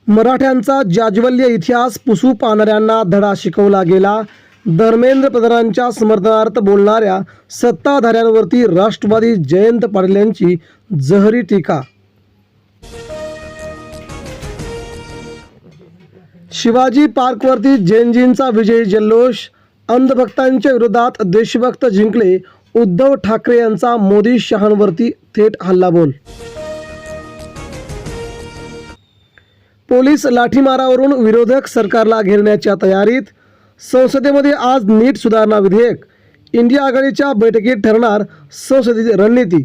मराठ्यांचा जाज्वल्य इतिहास पुसू पाहणाऱ्यांना धडा शिकवला गेला. धर्मेंद्र प्रधानांच्या समर्थनार्थ बोलणाऱ्या सत्ताधाऱ्यांवरती राष्ट्रवादी जयंत पाटील यांची जहरी टीका. शिवाजी पार्कवरती जैनजींचा विजयी जल्लोष. अंधभक्तांच्या विरोधात देशभक्त जिंकले. उद्धव ठाकरे यांचा मोदी शहांवरती थेट हल्लाबोल. पोलीस लाठीमारावरून विरोधक सरकारला घेरण्याच्या तयारीत. संसदेमध्ये आज नीट सुधारणा विधेयक. इंडिया आघाडीच्या बैठकीत ठरणार संसदेची रणनीती.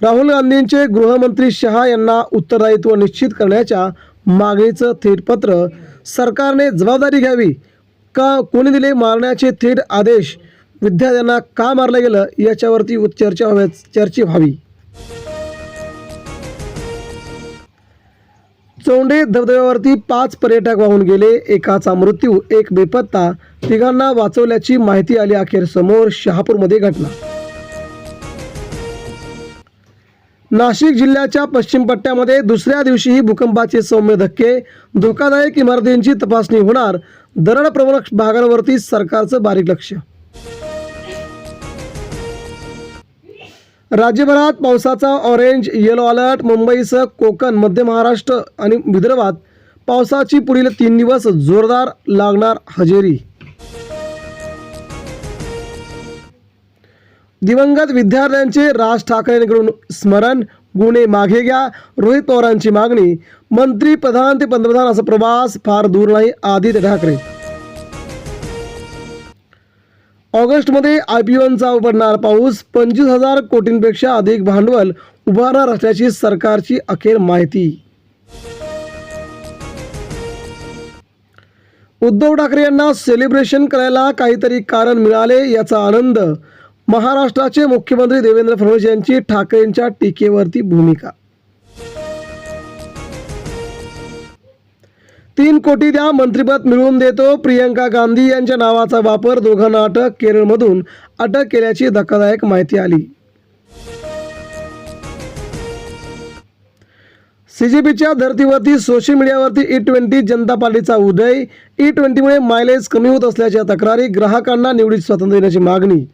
राहुल गांधींचे गृहमंत्री शहा यांना उत्तरदायित्व निश्चित करण्याच्या मागणीचं थेट पत्र. सरकारने जबाबदारी घ्यावी का? कोणी दिले मारण्याचे थेट आदेश? विद्यार्थ्यांना का मारलं गेलं याच्यावरती चर्चा व्हावी. चौंडे धबधब्यावरती 5 पर्यटक वाहून गेले. एकाचा मृत्यू, एक बेपत्ता. तिघांना वाचवल्याची माहिती आली अखेर समोर. शहापूरमध्ये घटना. नाशिक जिल्ह्याच्या पश्चिम पट्ट्यामध्ये दुसऱ्या दिवशीही भूकंपाचे सौम्य धक्के. धोकादायक इमारतींची तपासणी होणार. दरडप्रवण भागांवरती सरकारचं बारीक लक्ष. राज्यभरात पावसाचा ऑरेंज येलो अलर्ट. मुंबईसह कोकण, मध्य महाराष्ट्र आणि विदर्भात पावसाची पुढील 3 दिवस जोरदार लागणार हजेरी. दिवंगत विद्यार्थ्यांचे राज ठाकरेंकडून स्मरण. गुन्हे मागे घ्या, रोहित पवारांची मागणी. मंत्री प्रधान ते पंतप्रधान असा प्रवास फार दूर नाही. आदित्य ठाकरे. ऑगस्टमध्ये IPOंचा उघडणार पाऊस. 25,000 कोटींपेक्षा अधिक भांडवल उभारणार असल्याची सरकारची अखेर माहिती. उद्धव ठाकरे यांना सेलिब्रेशन करायला काहीतरी कारण मिळाले याचा आनंद. महाराष्ट्राचे मुख्यमंत्री देवेंद्र फडणवीस यांची ठाकरेंच्या टीकेवरती भूमिका. 3 कोटी द्या, मंत्रिपद मिळवून देतो. प्रियंका गांधी यांच्या नावाचा वापर. दोघांना अटक. केरळमधून अटक केल्याची धक्कादायक माहिती आली. CJPच्या धर्तीवरती सोशल मीडियावरती E20 जनता पार्टीचा उदय. E20मुळे मायलेज कमी होत असल्याच्या तक्रारी. ग्राहकांना निवडीत स्वातंत्र्य देण्याची मागणी.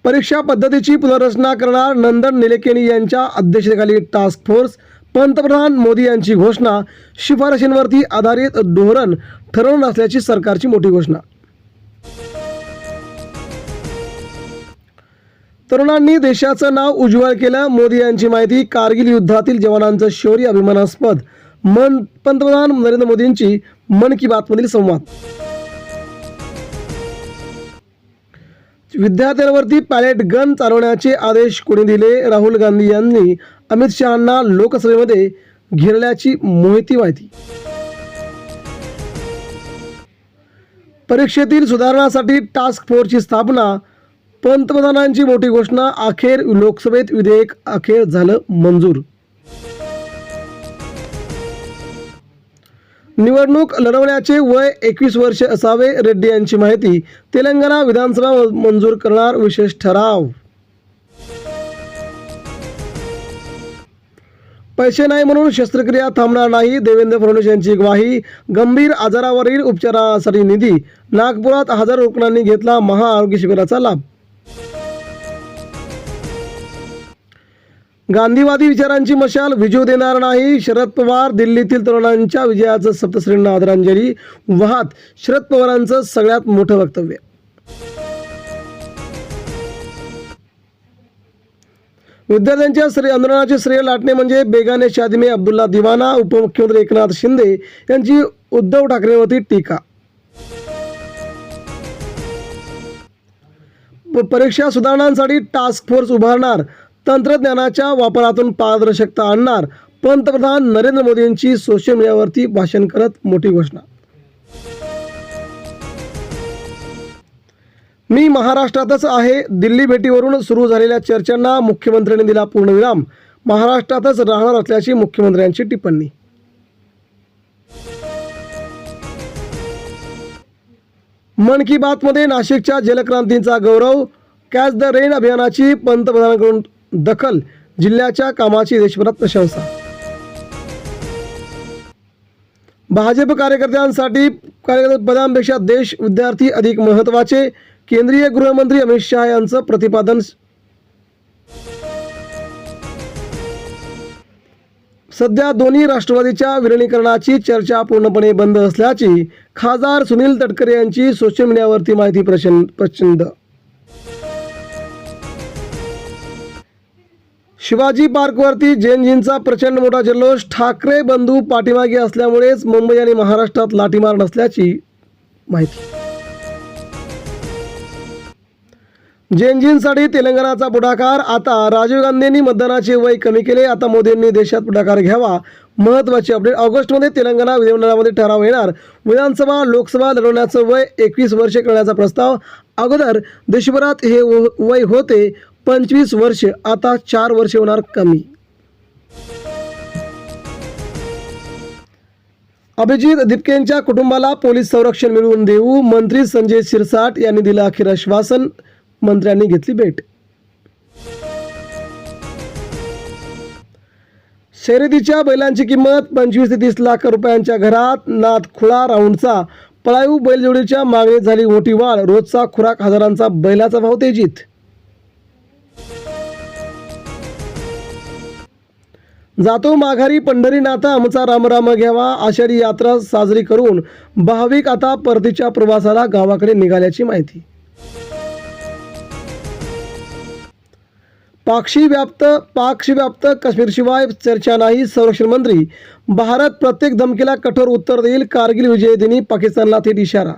परीक्षा पद्धतीची पुनर्रचना करणार. नंदन निलेकणी यांच्या अध्यक्षतेखाली टास्क फोर्स. पंतप्रधान मोदी यांची घोषणा. शिफारशींवरती आधारित धोरण ठरवणार असल्याची सरकारची मोठी घोषणा. तरुणांनी देशाचं नाव उज्ज्वल केलं. मोदी यांची माहिती. कारगिल युद्धातील जवानांचं शौर्य अभिमानास्पद. पंतप्रधान नरेंद्र मोदींची मन की बातमधील संवाद. विद्यार्थ्यांवरती पॅलेट गन चालवण्याचे आदेश कोणी दिले? राहुल गांधी यांनी अमित शहांना लोकसभेमध्ये घेरल्याची माहिती. परीक्षेतील सुधारणासाठी टास्क फोर्सची स्थापना. पंतप्रधानांची मोठी घोषणा. अखेर लोकसभेत विधेयक अखेर झालं मंजूर. निवडणूक लढवण्याचे वय 21 वर्ष असावे. रेड्डी यांची माहिती. तेलंगणा विधानसभा मंजूर करणार विशेष ठराव. पैसे नाही म्हणून शस्त्रक्रिया थांबणार नाही. देवेंद्र फडणवीस यांची ग्वाही. गंभीर आजारावरील उपचारासाठी निधी. नागपुरात हजारो रुग्णांनी घेतला महाआरोग्य शिबिराचा लाभ. गांधीवादी विचारांची मशाल विजू देणार नाही. शरद पवार. दिल्लीतील तरुणांच्या विजयाचं सप्तश्रींना आदरांजली वाहत शरद पवारांचं सगळ्यात मोठं वक्तव्य. विद्यार्थ्यांच्या आंदोलनाचे श्रेय लाटणे म्हणजे बेगाने शादी में अब्दुल्ला दिवाना. उपमुख्यमंत्री एकनाथ शिंदे यांची उद्धव ठाकरेंवरती टीका. परीक्षा सुधारणांसाठी टास्क फोर्स उभारणार. तंत्रज्ञानाच्या वापरातून पारदर्शकता आणणार. पंतप्रधान नरेंद्र मोदींची सोशल मीडियावरती भाषण करत मोठी घोषणा. मी महाराष्ट्रातच आहे. दिल्ली भेटीवरून सुरू झालेल्या चर्चांना मुख्यमंत्र्यांनी दिला पूर्णविराम. महाराष्ट्रातच राहणार असल्याची मुख्यमंत्र्यांची टिप्पणी. मन की बातमध्ये नाशिकच्या जलक्रांतीचा गौरव. कॅच द रेन अभियानाची पंतप्रधानांकडून दखल. जिल्ह्याच्या कामाची देशभरात प्रशंसा. भाजप कार्यकर्त्यांसाठी पदांपेक्षा देश विद्यार्थी अधिक महत्त्वाचे. केंद्रीय गृहमंत्री अमित शहा यांचं प्रतिपादन. सध्या दोन्ही राष्ट्रवादीच्या विलिनीकरणाची चर्चा पूर्णपणे बंद असल्याची खासदार सुनील तटकरे यांची सोशल मीडियावरती माहिती प्रचंड. शिवाजी पार्कवरती जैनजींचा प्रचंड मोठा जल्लोष. ठाकरे बंधू पाठीमागे असल्यामुळेच मुंबई आणि महाराष्ट्रात लाठीमार नसल्याची माहिती. जैनजींसाठी तेलंगणाचा पुढाकार. आता राजीव गांधींनी मतदानाचे वय कमी केले. आता मोदींनी देशात पुढाकार घ्यावा. महत्त्वाची अपडेट. ऑगस्टमध्ये तेलंगणा विधिमंडळामध्ये ठराव येणार. विधानसभा लोकसभा लढवण्याचं वय 21 वर्षे करण्याचा प्रस्ताव. अगोदर देशभरात हे वय होते 25 वर्षे. आता 4 वर्षे होणार कमी. अभिजित दिपकेंच्या कुटुंबाला पोलीस संरक्षण मिळवून देऊ. मंत्री संजय शिरसाट यांनी दिलं अखेर आश्वासन. मंत्र्यांनी घेतली भेट. शर्यतीच्या बैलांची किंमत 25 ते 30 लाख रुपयांच्या घरात. नाथखुळा राऊंडचा पळाऊ बैलजोडीच्या मागणीत झाली मोठी वाढ. रोजचा खुराक हजारांचा. बैलाचा भाव तेजीत. जातो माघारी पंढरीनाथा आमचा रामराम घ्यावा. आषाढी यात्रा साजरी करून भाविक आता परतीच्या प्रवासाला गावाकडे निघाल्याची माहिती. पाकशी व्याप्त काश्मीरशिवाय चर्चा नाही. संरक्षण मंत्री. भारत प्रत्येक धमकीला कठोर उत्तर देईल. कारगिल विजय दिनी पाकिस्तानला थेट इशारा.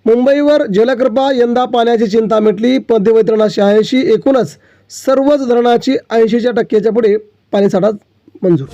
मुंबईवर जलकृपा. यंदा पाण्याची चिंता मिटली. मध्यवितरणा 86. एकूणच सर्वच धरणाची 80% पुढे पाणीसाठा मंजूर.